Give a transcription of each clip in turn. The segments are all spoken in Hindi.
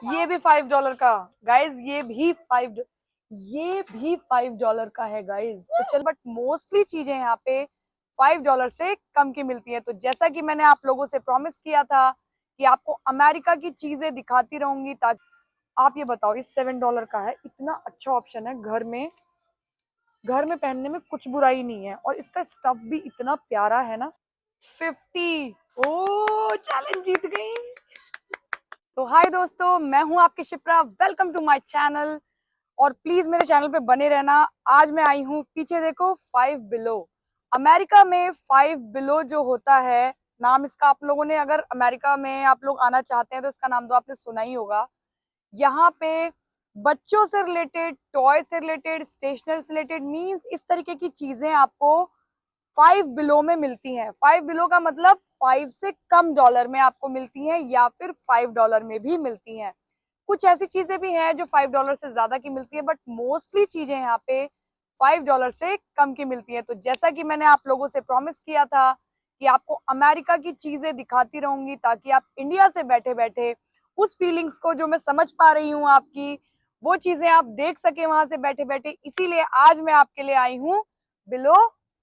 ये भी $5 का गाइज, ये भी $5 का है गाइज। तो चल, बट मोस्टली चीजें यहाँ पे $5 से कम की मिलती है। तो जैसा कि मैंने आप लोगों से प्रॉमिस किया था कि आपको अमेरिका की चीजें दिखाती रहूंगी, ताकि आप ये बताओ, इस $7 का है, इतना अच्छा ऑप्शन है। घर में पहनने में कुछ बुराई नहीं है, और इसका स्टफ भी इतना प्यारा है ना। 50। ओ, चैलेंज जीत गई। तो हाय दोस्तों, मैं हूं आपकी Shipra, welcome to my channel. और प्लीज मेरे चैनल पे बने रहना। आज मैं आई हूं, पीछे देखो, 5 बिलो। अमेरिका में 5 बिलो जो होता है, नाम इसका आप लोगों ने, अगर अमेरिका में आप लोग आना चाहते हैं तो इसका नाम तो आपने सुना ही होगा। यहाँ पे बच्चों से रिलेटेड, टॉय से रिलेटेड, स्टेशनरी से रिलेटेड, मीन्स इस तरीके की चीजें आपको 5 बिलो में मिलती हैं। 5 बिलो का मतलब 5 से कम डॉलर में आपको मिलती हैं, या फिर $5 में भी मिलती हैं। कुछ ऐसी चीजें भी हैं जो $5 से ज्यादा की मिलती है, बट मोस्टली चीजें यहाँ पे $5 से कम की मिलती है। तो जैसा कि मैंने आप लोगों से प्रॉमिस किया था कि आपको अमेरिका की चीजें दिखाती रहूंगी, ताकि आप इंडिया से बैठे बैठे उस फीलिंग्स को, जो मैं समझ पा रही हूँ आपकी, वो चीजें आप देख सके वहां से बैठे बैठे। इसीलिए आज मैं आपके लिए आई हूँ बिलो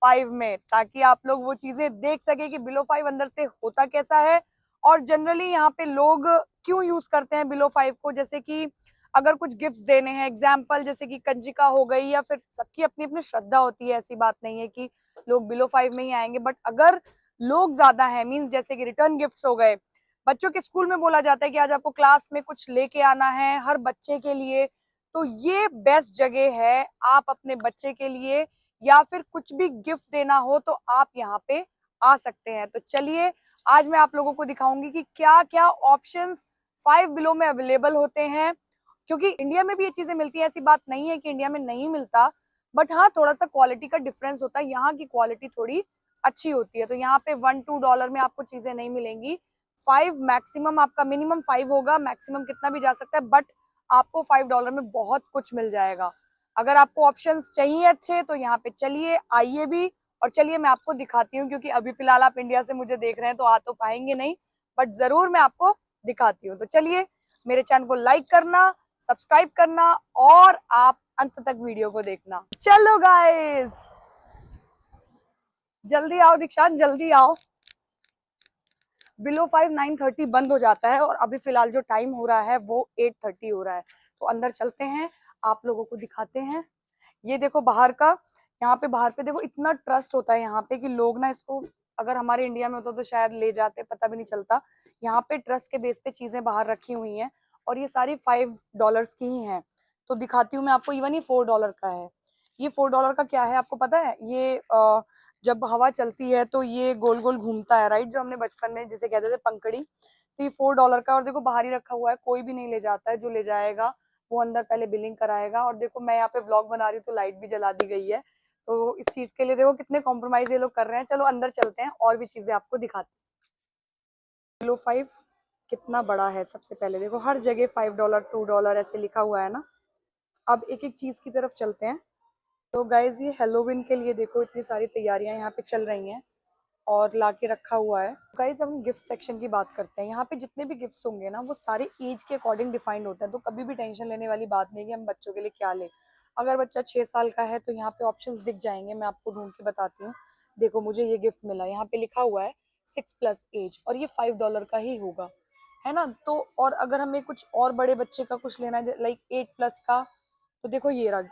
5 में, ताकि आप लोग वो चीजें देख सके कि बिलो 5 अंदर से होता कैसा है, और जनरली यहाँ पे लोग क्यों यूज करते हैं बिलो 5 को। जैसे कि अगर कुछ गिफ्ट्स देने हैं, एग्जाम्पल जैसे कि कंजिका हो गई, या फिर सबकी अपनी अपनी श्रद्धा होती है, ऐसी बात नहीं है कि लोग बिलो 5 में ही आएंगे। बट अगर लोग ज्यादा हैं, मीन्स जैसे कि रिटर्न गिफ्ट्स हो गए, बच्चों के स्कूल में बोला जाता है कि आज आपको क्लास में कुछ लेके आना है हर बच्चे के लिए, तो ये बेस्ट जगह है आप अपने बच्चे के लिए, या फिर कुछ भी गिफ्ट देना हो तो आप यहाँ पे आ सकते हैं। तो चलिए, आज मैं आप लोगों को दिखाऊंगी कि क्या क्या ऑप्शंस 5 बिलो में अवेलेबल होते हैं। क्योंकि इंडिया में भी ये चीजें मिलती है, ऐसी बात नहीं है कि इंडिया में नहीं मिलता, बट हाँ, थोड़ा सा क्वालिटी का डिफरेंस होता है। यहाँ की क्वालिटी थोड़ी अच्छी होती है। तो यहाँ पे $1-2 में आपको चीजें नहीं मिलेंगी। 5 मैक्सिमम, आपका मिनिमम 5 होगा, मैक्सिमम कितना भी जा सकता है, बट आपको $5 में बहुत कुछ मिल जाएगा। अगर आपको ऑप्शंस चाहिए अच्छे, तो यहाँ पे चलिए, आइए भी, और चलिए मैं आपको दिखाती हूँ। क्योंकि अभी फिलहाल आप इंडिया से मुझे देख रहे हैं तो आ तो पाएंगे नहीं, बट जरूर मैं आपको दिखाती हूँ। तो चलिए, मेरे चैनल को लाइक करना, सब्सक्राइब करना, और आप अंत तक वीडियो को देखना। चलो गाइस, जल्दी आओ दीक्षांत, जल्दी आओ। बिलो 5 9:30 बंद हो जाता है, और अभी फिलहाल जो टाइम हो रहा है वो 8:30 हो रहा है। तो अंदर चलते हैं, आप लोगों को दिखाते हैं। ये देखो बाहर का, यहाँ पे बाहर पे देखो, इतना ट्रस्ट होता है यहाँ पे कि लोग ना इसको, अगर हमारे इंडिया में होता तो शायद ले जाते, पता भी नहीं चलता। यहाँ पे ट्रस्ट के बेस पे चीजें बाहर रखी हुई हैं, और ये सारी $5 की ही हैं। तो दिखाती हूँ मैं आपको। इवन ये $4 का है। ये $4 का क्या है आपको पता है? ये जब हवा चलती है तो ये गोल गोल घूमता है, राइट, जो हमने बचपन में जिसे कहते थे पंखड़ी। तो ये $4 का, और देखो बाहर ही रखा हुआ है, कोई भी नहीं ले जाता है। जो ले जाएगा वो अंदर पहले बिलिंग कराएगा। और देखो, मैं यहाँ पे व्लॉग बना रही हूँ तो लाइट भी जला दी गई है। तो इस चीज के लिए देखो कितने कॉम्प्रोमाइज ये लोग कर रहे हैं। चलो अंदर चलते हैं, और भी चीजें आपको दिखाते हैं। बिलो 5 कितना बड़ा है, सबसे पहले देखो, हर जगह $5 $2 ऐसे लिखा हुआ है ना। अब एक एक चीज की तरफ चलते हैं। तो गाइज, ये हेलोविन के लिए देखो इतनी सारी तैयारियां यहाँ पे चल रही हैं, और लाके रखा हुआ है। गाइज, हम गिफ्ट सेक्शन की बात करते हैं। यहाँ पे जितने भी गिफ्ट्स होंगे ना, वो सारे एज के अकॉर्डिंग डिफाइंड होते हैं। तो कभी भी टेंशन लेने वाली बात नहीं कि हम बच्चों के लिए क्या लें। अगर बच्चा 6 साल का है तो यहाँ पे ऑप्शंस दिख जाएंगे, मैं आपको ढूंढ के बताती हूँ। देखो, मुझे ये गिफ्ट मिला, यहाँ पे लिखा हुआ है 6+ एज, और ये $5 का ही होगा, है ना। तो और अगर हमें कुछ और बड़े बच्चे का कुछ लेना है, लाइक 8+ का, तो देखो ये रहा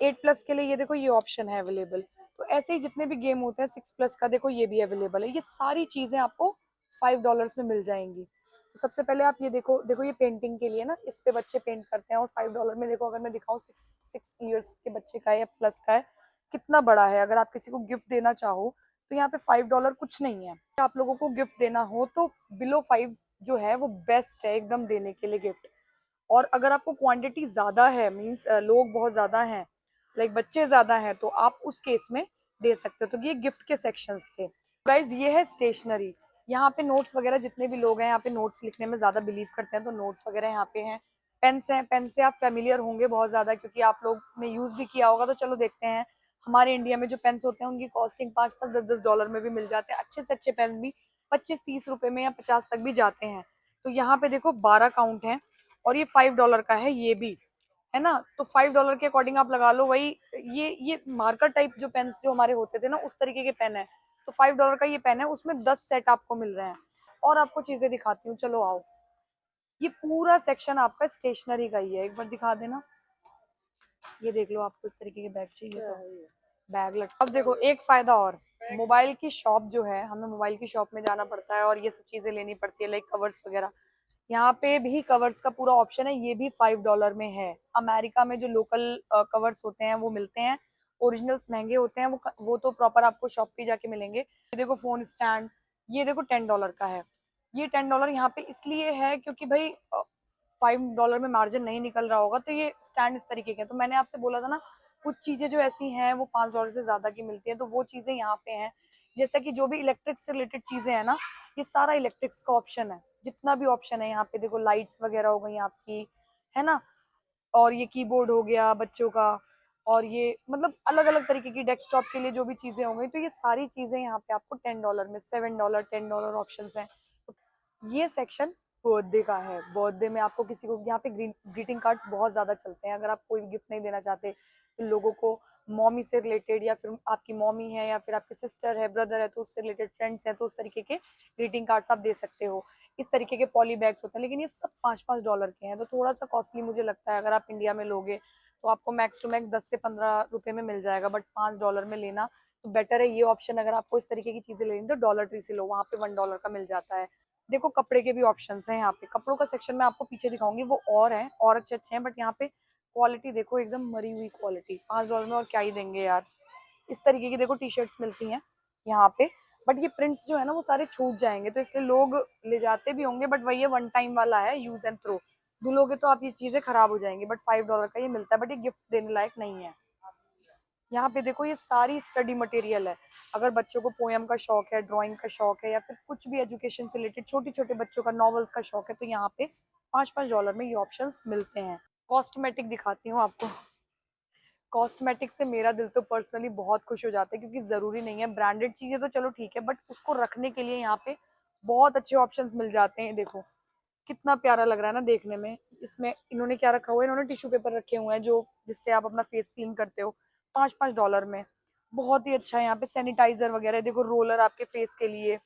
8+ के लिए, ये देखो ये ऑप्शन है अवेलेबल। तो ऐसे ही जितने भी गेम होते हैं 6+ का, देखो ये भी अवेलेबल है। ये सारी चीजें आपको $5 में मिल जाएंगी। तो सबसे पहले आप ये देखो, देखो ये पेंटिंग के लिए ना, इस पे बच्चे पेंट करते हैं, और $5 में देखो, अगर मैं दिखाऊं 6 ईयर्स के बच्चे का है या प्लस का है, कितना बड़ा है। अगर आप किसी को गिफ्ट देना चाहो तो यहाँ पे $5 कुछ नहीं है। आप लोगों को गिफ्ट देना हो तो बिलो 5 जो है वो बेस्ट है एकदम देने के लिए गिफ्ट। और अगर आपको क्वांटिटी ज्यादा है, मींस लोग बहुत ज्यादा हैं, लाइक बच्चे ज्यादा हैं, तो आप उस केस में दे सकते हो। तो ये गिफ्ट के सेक्शंस थे। गाइज, ये है स्टेशनरी। यहाँ पे नोट्स वगैरह, जितने भी लोग हैं यहाँ पे नोट्स लिखने में ज्यादा बिलीव करते हैं, तो नोट्स वगैरह यहाँ पे हैं। पेन्स हैं, पेन से आप फेमिलियर होंगे बहुत ज्यादा, क्योंकि आप लोग ने यूज भी किया होगा। तो चलो देखते हैं। हमारे इंडिया में जो पेन्स होते हैं उनकी कॉस्टिंग 5-5 $10-10 में भी मिल जाते हैं। अच्छे से अच्छे पेन भी 25-30 रुपए में या 50 तक भी जाते हैं। तो यहाँ पे देखो 12 काउंट है और ये $5 का है, ये भी है ना। तो $5 के अकॉर्डिंग आप लगा लो वही। ये मार्कर टाइप जो पेन्स जो हमारे होते थे ना, उस तरीके के पेन है। तो $5 का ये पेन है, उसमें 10 सेट आपको मिल रहे हैं। और आपको चीजें दिखाती हूँ, चलो आओ। ये पूरा सेक्शन आपका स्टेशनरी का ही है, एक बार दिखा देना। ये देख लो, आपको इस तरीके के बैग चाहिए तो बैग लट। अब देखो एक फायदा और, मोबाइल की शॉप जो है, हमें मोबाइल की शॉप में जाना पड़ता है और ये सब चीजें लेनी पड़ती है, लाइक कवर्स वगैरह। यहाँ पे भी कवर्स का पूरा ऑप्शन है, ये भी $5 में है। अमेरिका में जो लोकल कवर्स होते हैं वो मिलते हैं, ओरिजिनल्स महंगे होते हैं, वो तो प्रॉपर आपको शॉप पे जाके मिलेंगे। ये देखो फोन स्टैंड, ये देखो $10 का है। ये $10 यहाँ पे इसलिए है क्योंकि भाई $5 में मार्जिन नहीं निकल रहा होगा, तो ये स्टैंड इस तरीके के। तो मैंने आपसे बोला था ना, कुछ चीजें जो ऐसी हैं वो $5 से ज्यादा की मिलती हैं, तो वो चीजें यहाँ पे हैं। जैसा कि जो भी इलेक्ट्रिक से रिलेटेड चीजें हैं ना, ये सारा इलेक्ट्रिक्स का ऑप्शन है। जितना भी ऑप्शन है यहाँ पे देखो, लाइट्स वगैरह हो गई आपकी, है ना। और ये कीबोर्ड हो गया बच्चों का, और ये मतलब अलग अलग तरीके की डेस्कटॉप के लिए जो भी चीजें हो गई, तो ये सारी चीजें यहाँ पे आपको $10 में, $7 $10 ऑप्शन है। तो ये सेक्शन बर्थडे का है। बर्थडे में आपको किसी को, यहाँ पे ग्रीटिंग कार्ड्स बहुत ज्यादा चलते हैं। अगर आप कोई गिफ्ट नहीं देना चाहते तो लोगों को, मॉमी से रिलेटेड, या फिर आपकी मॉमी है, या फिर आपकी सिस्टर है, ब्रदर है, तो उससे रिलेटेड फ्रेंड्स हैं, तो उस तरीके के ग्रीटिंग कार्ड्स आप दे सकते हो। इस तरीके के पॉली बैग्स होते हैं, लेकिन ये सब $5 के हैं, तो थोड़ा सा कॉस्टली मुझे लगता है। अगर आप इंडिया में लोगे तो आपको मैक्स टू मैक्स 10 से 15 रुपए में मिल जाएगा, बट $5 में लेना तो बेटर है। ये ऑप्शन अगर आपको इस तरीके की चीजें लेनी तो डॉलर ट्री से लो, वहाँ पे $1 का मिल जाता है। देखो कपड़े के भी ऑप्शंस हैं यहाँ पे। कपड़ों का सेक्शन में आपको पीछे दिखाऊंगी, वो और है, और अच्छे अच्छे हैं, बट यहाँ पे क्वालिटी देखो, एकदम मरी हुई क्वालिटी। $5 में और क्या ही देंगे यार। इस तरीके की देखो टी शर्ट्स मिलती हैं यहाँ पे, बट ये प्रिंट्स जो है ना वो सारे छूट जाएंगे, तो इसलिए लोग ले जाते भी होंगे, बट वही है, वन टाइम वाला है, यूज एंड थ्रो। धुलोगे तो आप ये चीजें खराब हो जाएंगी, बट $5 का ये मिलता है, बट ये गिफ्ट देने लायक नहीं है। यहाँ पे देखो ये सारी स्टडी मटेरियल है। अगर बच्चों को पोयम का शौक है, ड्राइंग का शौक है, या फिर कुछ भी एजुकेशन से रिलेटेड छोटे छोटे बच्चों का नॉवेल्स का शौक है, तो यहाँ पे $5 में ये ऑप्शंस मिलते हैं। कॉस्मेटिक दिखाती हूँ आपको। कॉस्मेटिक से मेरा दिल तो पर्सनली बहुत खुश हो जाता है, क्योंकि जरूरी नहीं है ब्रांडेड चीजें, तो चलो ठीक है, बट उसको रखने के लिए यहाँ पे बहुत अच्छे ऑप्शंस मिल जाते हैं। देखो कितना प्यारा लग रहा है ना देखने में। इसमें इन्होंने क्या रखा हुआ है, इन्होंने टिश्यू पेपर रखे हुए हैं जो, जिससे आप अपना फेस क्लीन करते हो। $5 में बहुत ही अच्छा है। यहाँ पे सैनिटाइजर वगैरह देखो, रोलर आपके फेस के लिए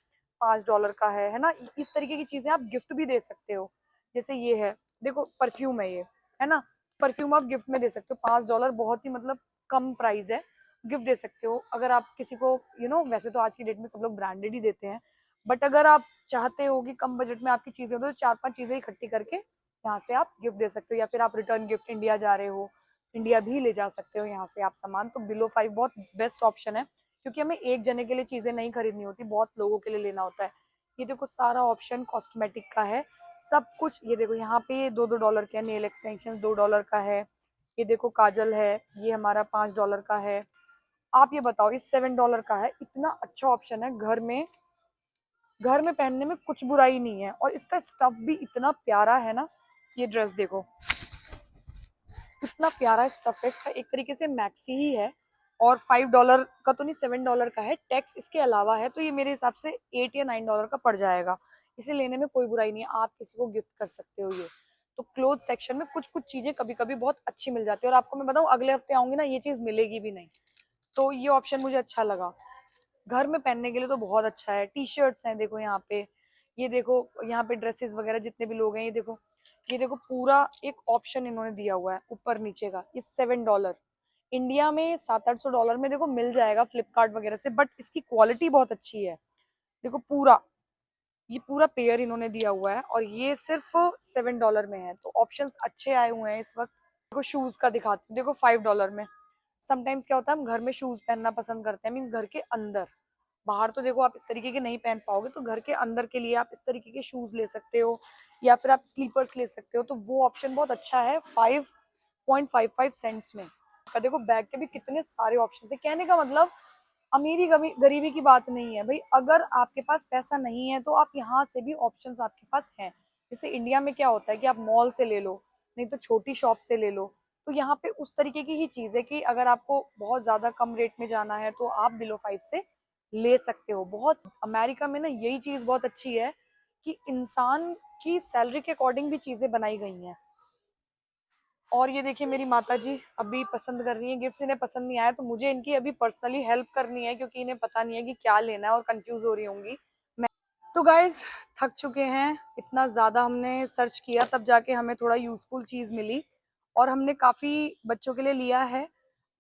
$5 का है ना। इस तरीके की चीजें आप गिफ्ट भी दे सकते हो। जैसे ये है, देखो परफ्यूम है ये, है ना। परफ्यूम आप गिफ्ट में दे सकते हो। $5 बहुत ही मतलब कम प्राइस है, गिफ्ट दे सकते हो। अगर आप किसी को वैसे तो आज की डेट में सब लोग ब्रांडेड ही देते हैं, बट अगर आप चाहते हो कि कम बजट में आपकी चीजें हो, तो 4-5 चीजें इकट्ठी करके यहाँ से आप गिफ्ट दे सकते हो। या फिर आप रिटर्न गिफ्ट इंडिया जा रहे हो, इंडिया भी ले जा सकते हो यहाँ से आप सामान। तो बिलो 5 बहुत बेस्ट ऑप्शन है, क्योंकि हमें एक जने के लिए चीजें नहीं खरीदनी होती, बहुत लोगों के लिए लेना होता है। ये देखो सारा ऑप्शन कॉस्मेटिक का है, सब कुछ। ये देखो यहाँ पे $2 के नेल एक्सटेंशन $2 का है। ये देखो काजल है, ये हमारा $5 का है। आप ये बताओ, ये $7 का है। इतना अच्छा ऑप्शन है, घर में पहनने में कुछ बुराई नहीं है, और इसका स्टफ भी इतना प्यारा है ना। ये ड्रेस देखो कितना प्यारा स्टफ है इसका, एक तरीके से मैक्सी ही है। और $5 का तो नहीं, $7 का है, टैक्स इसके अलावा है, तो ये मेरे हिसाब से $8 या $9 का पड़ जाएगा। इसे लेने में कोई बुराई नहीं है, आप किसी को गिफ्ट कर सकते हो ये। तो क्लोथ सेक्शन में कुछ कुछ चीजें कभी कभी बहुत अच्छी मिल जाती है, और आपको मैं बताऊं, अगले हफ्ते आऊंगी ना, ये चीज मिलेगी भी नहीं। तो ये ऑप्शन मुझे अच्छा लगा। घर में पहनने के लिए तो बहुत अच्छा है। टी शर्ट्स हैं देखो यहाँ पे, ये देखो यहाँ पे ड्रेसेस वगैरह जितने भी लोग हैं, ये देखो पूरा एक ऑप्शन इन्होंने दिया हुआ है ऊपर नीचे का। ये $7 इंडिया में $700-800 में देखो मिल जाएगा फ्लिपकार्ट वगैरह से, बट इसकी क्वालिटी बहुत अच्छी है। देखो ये पूरा पेयर इन्होंने दिया हुआ है, और ये सिर्फ $7 में है, तो ऑप्शंस अच्छे आए हुए हैं इस वक्त। देखो शूज का दिखाती हूँ, देखो $5 में। समटाइम्स क्या होता है, हम घर में शूज पहनना पसंद करते हैं, मीन्स घर के अंदर। बाहर तो देखो आप इस तरीके के नहीं पहन पाओगे, तो घर के अंदर के लिए आप इस तरीके के शूज ले सकते हो, या फिर आप स्लीपर्स ले सकते हो। तो वो ऑप्शन बहुत अच्छा है 5.55 सेंट्स में। का देखो बैग के भी कितने सारे ऑप्शन है। कहने का मतलब अमीरी गरीबी की बात नहीं है भाई, अगर आपके पास पैसा नहीं है तो आप यहाँ से भी ऑप्शंस आपके पास हैं। जैसे इंडिया में क्या होता है कि आप मॉल से ले लो, नहीं तो छोटी शॉप से ले लो। तो यहाँ पे उस तरीके की ही चीज है कि अगर आपको बहुत ज्यादा कम रेट में जाना है तो आप बिलो 5 से ले सकते हो। बहुत अमेरिका में ना यही चीज बहुत अच्छी है कि इंसान की सैलरी के अकॉर्डिंग भी चीजें बनाई गई हैं। और ये देखिए मेरी माता जी अभी पसंद कर रही हैं गिफ्ट्स, इन्हें पसंद नहीं आया तो मुझे इनकी अभी पर्सनली हेल्प करनी है, क्योंकि इन्हें पता नहीं है कि क्या लेना है और कंफ्यूज हो रही होंगी। मैं तो गाइज थक चुके हैं, इतना ज़्यादा हमने सर्च किया तब जाके हमें थोड़ा यूज़फुल चीज़ मिली, और हमने काफ़ी बच्चों के लिए लिया है,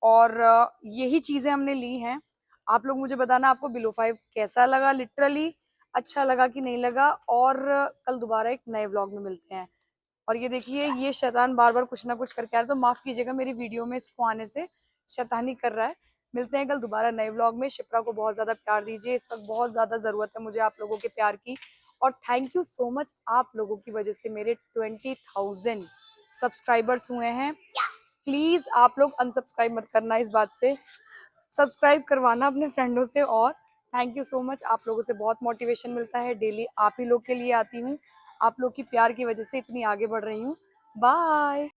और यही चीज़ें हमने ली हैं। आप लोग मुझे बताना आपको बिलो 5 कैसा लगा, लिटरली अच्छा लगा कि नहीं लगा। और कल दोबारा एक नए व्लॉग में मिलते हैं। और ये देखिए ये शैतान बार बार कुछ ना कुछ करके आ रहा है, तो माफ़ कीजिएगा मेरी वीडियो में इसको आने से, शैतानी कर रहा है। मिलते हैं कल दोबारा नए व्लॉग में। शिप्रा को बहुत ज़्यादा प्यार दीजिए, इस वक्त बहुत ज़्यादा ज़रूरत है मुझे आप लोगों के प्यार की। और थैंक यू सो मच, आप लोगों की वजह से मेरे 20,000 सब्सक्राइबर्स हुए हैं। प्लीज़ आप लोग अनसब्सक्राइब मत करना, इस बात से सब्सक्राइब करवाना अपने फ्रेंडों से। और थैंक यू सो मच, आप लोगों से बहुत मोटिवेशन मिलता है, डेली आप ही लोग के लिए आती हूँ, आप लोग की प्यार की वजह से इतनी आगे बढ़ रही हूँ। बाय।